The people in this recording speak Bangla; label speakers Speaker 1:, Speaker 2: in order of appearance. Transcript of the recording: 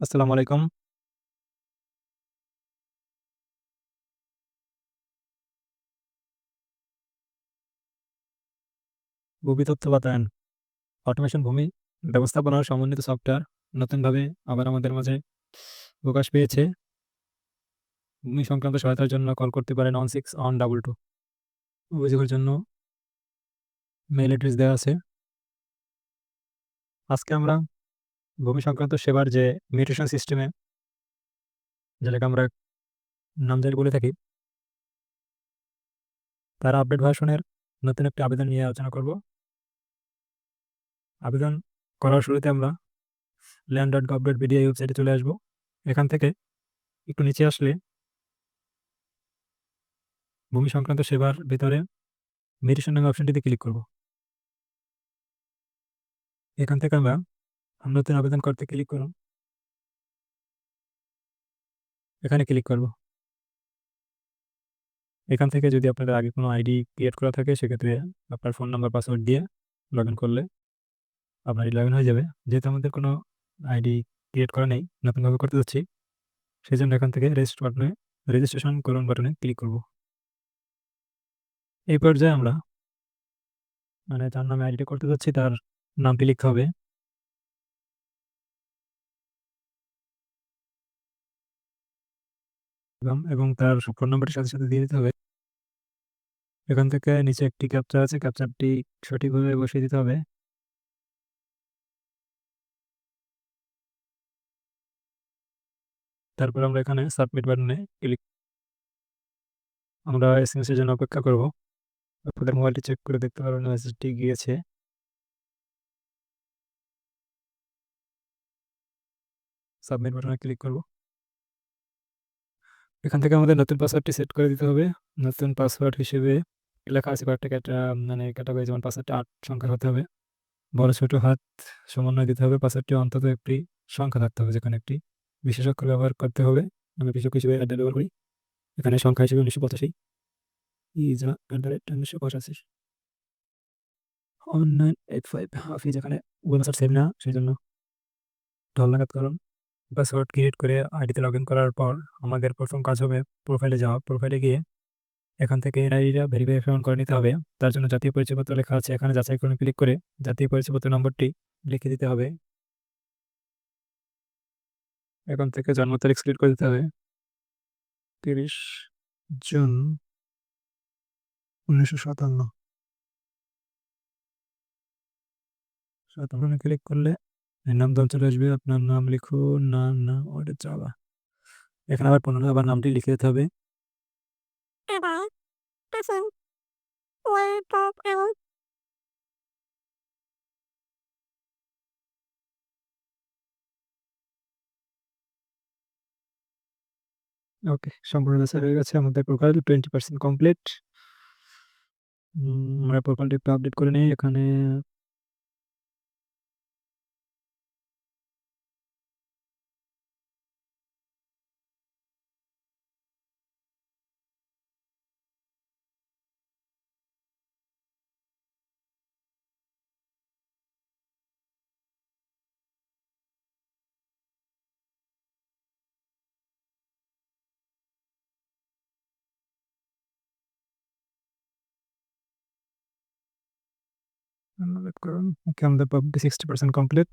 Speaker 1: আসসালামু আলাইকুম। ভূমি তথ্য বাতায়ন, অটোমেশন ভূমি ব্যবস্থাপনার সমন্বিত সফটওয়্যার নতুনভাবে আবার আমাদের মাঝে প্রকাশ পেয়েছে। ভূমি সংক্রান্ত সহায়তার জন্য কল করতে পারেন 16122। অভিযোগের জন্য মেইল অ্যাড্রেস দেওয়া আছে। আজকে আমরা ভূমি সংক্রান্ত সেবার যে মিউটেশন সিস্টেমে, যেটাকে আমরা নামজারি বলে থাকি, তার আপডেট ভার্সনের নতুন একটি আবেদন নিয়ে আলোচনা করব। আবেদন করার শুরুতে আমরা land.gov.bdi ওয়েবসাইটে চলে আসব। এখান থেকে একটু নিচে আসলে ভূমি সংক্রান্ত সেবার ভিতরে মিউটেশন নামে অপশনটিতে ক্লিক করব। এখান থেকে আমরা নতুন আবেদন করতে ক্লিক করুন। এখানে ক্লিক করব। এখান থেকে যদি আপনাদের আগে কোনো আইডি ক্রিয়েট করা থাকে, সেক্ষেত্রে আপনার ফোন নাম্বার পাসওয়ার্ড দিয়ে লগ ইন করলে আপনার লগ ইন হয়ে যাবে। যেহেতু আমাদের কোনো আইডি ক্রিয়েট করা নেই, নতুনভাবে করতে যাচ্ছি, সেই জন্য এখান থেকে রেজিস্ট্রেশন করুন বাটনে ক্লিক করব। এই পর্যায়ে আমরা যার নামে আইডিটা করতে যাচ্ছি তার নামটি লিখতে হবে এবং তার ফোন নাম্বারটির সাথে সাথে দিয়ে দিতে হবে। এখান থেকে নিচে একটি ক্যাপচা আছে, ক্যাপচারটি সঠিকভাবে বসিয়ে দিতে হবে। তারপর আমরা এখানে সাবমিট বাটনে ক্লিক। আমরা এসএমএস এর জন্য অপেক্ষা করব। আপনাদের মোবাইলটি চেক করে দেখতে পারবেন মেসেজটি গিয়েছে। সাবমিট বাটনে ক্লিক করব। এখান থেকে আমাদের নতুন পাসওয়ার্ডটি সেট করে দিতে হবে। নতুন পাসওয়ার্ড হিসেবে লেখা আছে কয়েকটা ক্যাটাগরি, যেমন পাসওয়ার্ডটা 8 সংখ্যার হতে হবে। বড় ছোট হাত সমন্বয় দিতে হবে। পাসওয়ার্ডটি অন্তত একটি সংখ্যা থাকতে হবে, যেখানে একটি বিশেষ অক্ষর ব্যবহার করতে হবে। আমি বিশেষ হিসেবে অ্যাড্রেস ব্যবহার করি। এখানে সংখ্যা হিসেবে 1985, ইজা@1985, 1985 হাফিজ। এখানে গুগল পাসওয়ার্ড সেভ না, সেই জন্য ঢল লাগাত করুন। পাসওয়ার্ড ক্রিয়েট করে আইডিতে লগ ইন করার পর আমাদের প্রথম কাজ হবে প্রোফাইলে যাওয়া। প্রোফাইলে গিয়ে এখান থেকে এনআইডিটা ভেরিফিকেশন করে নিতে হবে। তার জন্য জাতীয় পরিচয়পত্র লেখা আছে, এখানে যাচাই করে ক্লিক করে জাতীয় পরিচয়পত্র নম্বরটি লিখে দিতে হবে। এখান থেকে জন্ম তারিখ সিলেক্ট করে দিতে হবে, 30 জুন 1957। 57 ক্লিক করলে নাম দল চলে আসবে। আপনার নাম লিখুন। না ওটা চাওয়া। এখানে আবার পুনরায় আবার নামটি লিখে দিতে হবে। ওকে, সম্পূর্ণ যাচাই হয়ে গেছে। আমাদের প্রোফাইল 20% কমপ্লিট। আমরা প্রোফাইলটি একটু আপডেট করে নিই। এখানে ওকে, আমাদের প্রোফাইলটি 60% কমপ্লিট।